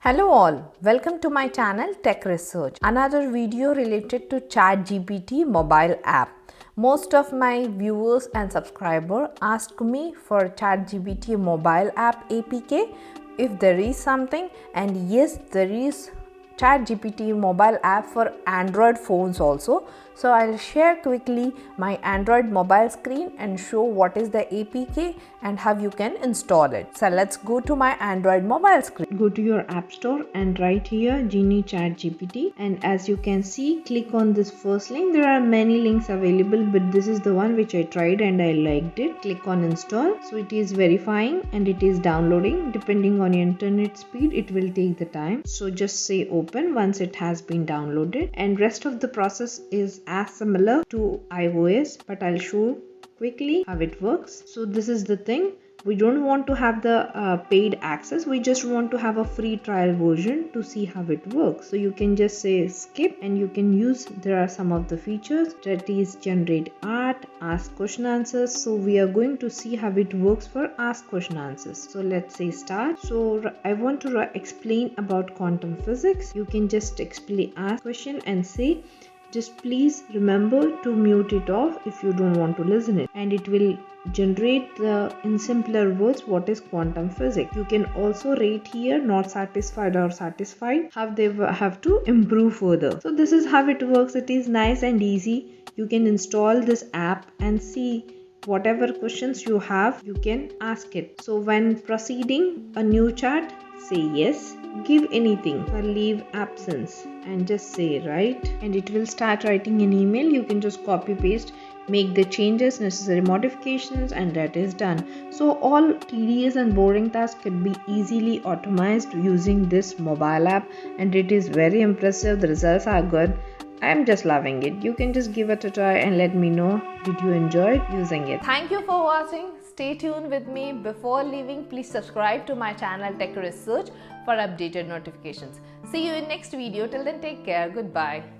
Hello all, welcome to my channel Tech Research. Another video related to ChatGPT mobile app. Most of my viewers and subscribers asked me for ChatGPT mobile app APK if there is something, and yes, there is ChatGPT mobile app for Android phones also. So I'll share quickly my Android mobile screen and show what is the APK and how you can install it. So let's go to my Android mobile screen. Go to your app store and right here Genie ChatGPT, and as you can see, click on this first link. There are many links available, but this is the one which I tried and I liked it. Click on install. So it is verifying and it is downloading. Depending on your internet speed, it will take the time. So just say open once it has been downloaded, and rest of the process is as similar to iOS, but I'll show quickly how it works. So this is the thing. We don't want to have the paid access. We just want to have a free trial version to see how it works. So you can just say skip and you can use, there are some of the features that is generate art, ask question answers. So we are going to see how it works for ask question answers. So let's say start. So I want to explain about quantum physics. You can just explain, ask question and say, just please remember to mute it off if you don't want to listen it, and it will generate the in simpler words what is quantum physics. You can also rate here not satisfied or satisfied, how they have to improve further. So this is how it works. It is nice and easy. You can install this app and see whatever questions you have, you can ask it. So when proceeding a new chat, say yes, give anything or leave absence and just say right, and it will start writing an email. You can just copy paste, make the changes, necessary modifications, and that is done. So all tedious and boring tasks can be easily automated using this mobile app, and it is very impressive. The results are good. I am just loving it. You can just give it a try and let me know, did you enjoy using it. Thank you for watching. Stay tuned with me. Before leaving, please subscribe to my channel Tech Research for updated notifications. See you in next video. Till then, take care. Goodbye.